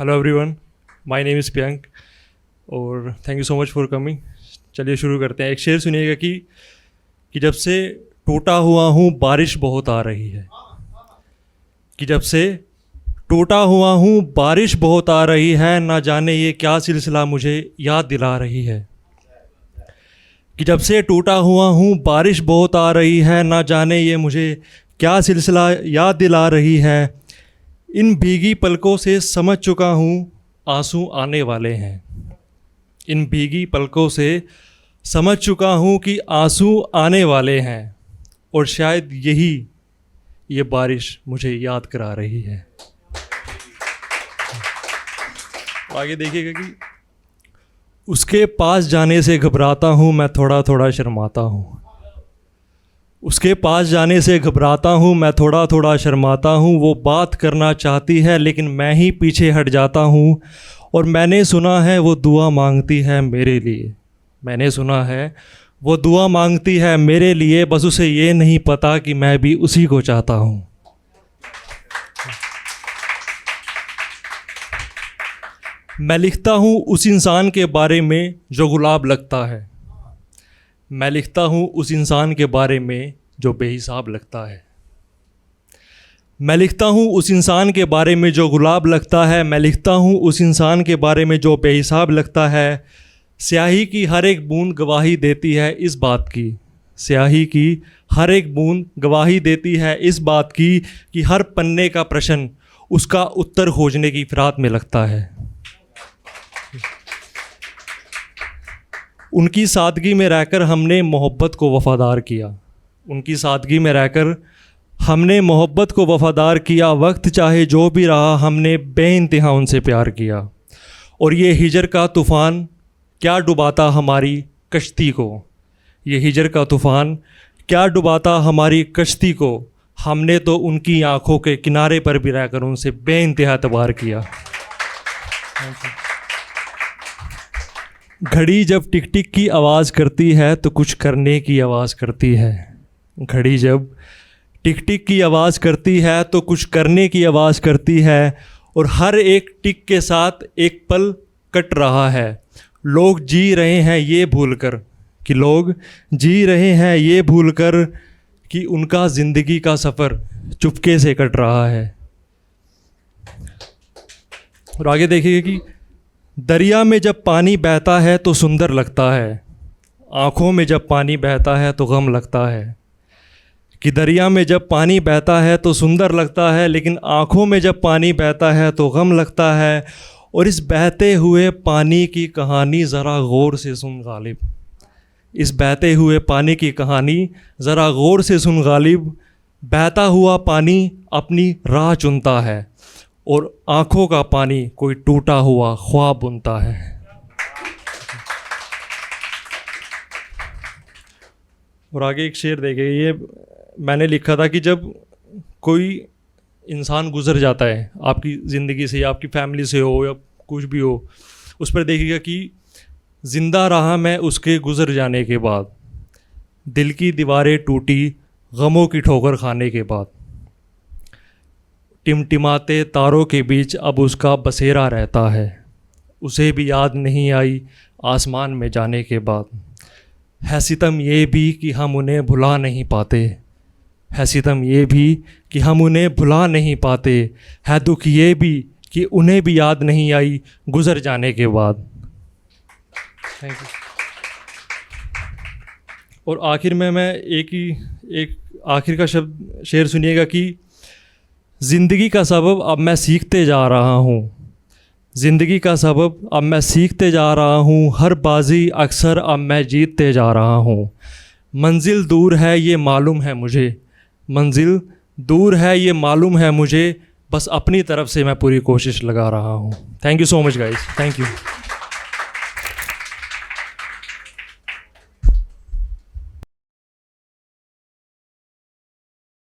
Hello everyone, my name is Priyank और thank you so much for coming. चलिए शुरू करते हैं। एक शेर सुनिएगा कि जब से टूटा हुआ हूँ बारिश बहुत आ रही है। कि जब से टूटा हुआ हूँ बारिश बहुत आ रही है, ना जाने ये क्या सिलसिला मुझे याद दिला रही है। कि जब से टूटा हुआ हूँ बारिश बहुत आ रही है, ना जाने ये मुझे क्या सिलसिला याद दिला रही है। इन भीगी पलकों से समझ चुका हूँ आंसू आने वाले हैं। इन भीगी पलकों से समझ चुका हूँ कि आंसू आने वाले हैं, और शायद यही ये बारिश मुझे याद करा रही है। आगे देखिएगा कि उसके पास जाने से घबराता हूँ मैं, थोड़ा थोड़ा शर्माता हूँ। उसके पास जाने से घबराता हूँ मैं, थोड़ा थोड़ा शर्माता हूँ। वो बात करना चाहती है लेकिन मैं ही पीछे हट जाता हूँ। और मैंने सुना है वो दुआ मांगती है मेरे लिए। मैंने सुना है वो दुआ मांगती है मेरे लिए, बस उसे ये नहीं पता कि मैं भी उसी को चाहता हूँ। मैं लिखता हूँ उस इंसान के बारे में जो गुलाब लगता है। मैं लिखता हूँ उस इंसान के बारे में जो बेहिसाब लगता है। मैं लिखता हूँ उस इंसान के बारे में जो गुलाब लगता है। मैं लिखता हूँ उस इंसान के बारे में जो बेहिसाब लगता है। स्याही की हर एक बूंद गवाही देती है इस बात की। स्याही की हर एक बूंद गवाही देती है इस बात की कि हर पन्ने का प्रश्न उसका उत्तर खोजने की फिराक में लगता है। उनकी सादगी में रहकर हमने मोहब्बत को वफ़ादार किया। उनकी सादगी में रहकर हमने मोहब्बत को वफ़ादार किया। वक्त चाहे जो भी रहा हमने बेइंतहा उनसे प्यार किया। और ये हिजर का तूफ़ान क्या डुबाता हमारी कश्ती को। ये हिजर का तूफ़ान क्या डुबाता हमारी कश्ती को। हमने तो उनकी आँखों के किनारे पर भी रहकर उनसे बेइंतहा एतबार किया। घड़ी जब टिक टिक की आवाज़ करती है तो कुछ करने की आवाज़ करती है। घड़ी जब टिक टिक की आवाज़ करती है तो कुछ करने की आवाज़ करती है। और हर एक टिक के साथ एक पल कट रहा है। लोग जी रहे हैं ये भूलकर कि लोग जी रहे हैं ये भूलकर कि उनका ज़िंदगी का सफ़र चुपके से कट रहा है। और आगे देखिए कि दरिया में जब पानी बहता है तो सुंदर लगता है। आँखों में जब पानी बहता है तो गम लगता है। कि दरिया में जब पानी बहता है तो सुंदर लगता है, लेकिन आँखों में जब पानी बहता है तो गम लगता है। और इस बहते हुए पानी की कहानी ज़रा गौर से सुन गालिब। इस बहते हुए पानी की कहानी ज़रा गौर से सुन गालिब। बहता हुआ पानी अपनी राह चुनता है और आँखों का पानी कोई टूटा हुआ ख्वाब बुनता है। और आगे एक शेर देखिए, ये मैंने लिखा था कि जब कोई इंसान गुज़र जाता है आपकी ज़िंदगी से या आपकी फैमिली से हो या कुछ भी हो, उस पर देखिएगा कि ज़िंदा रहा मैं उसके गुज़र जाने के बाद। दिल की दीवारें टूटी गमों की ठोकर खाने के बाद। टिमटिमाते तारों के बीच अब उसका बसेरा रहता है। उसे भी याद नहीं आई आसमान में जाने के बाद। है सितम ये भी कि हम उन्हें भुला नहीं पाते। है सितम ये भी कि हम उन्हें भुला नहीं पाते। है दुख ये भी कि उन्हें भी याद नहीं आई गुज़र जाने के बाद। Thank you. और आखिर में मैं एक आखिर का शब्द शेर सुनिएगा कि ज़िंदगी का सबब अब मैं सीखते जा रहा हूँ। ज़िंदगी का सबब अब मैं सीखते जा रहा हूँ। हर बाजी अक्सर अब मैं जीतते जा रहा हूँ। मंजिल दूर है ये मालूम है मुझे। मंजिल दूर है ये मालूम है मुझे। बस अपनी तरफ से मैं पूरी कोशिश लगा रहा हूँ। Thank you so much guys. Thank you.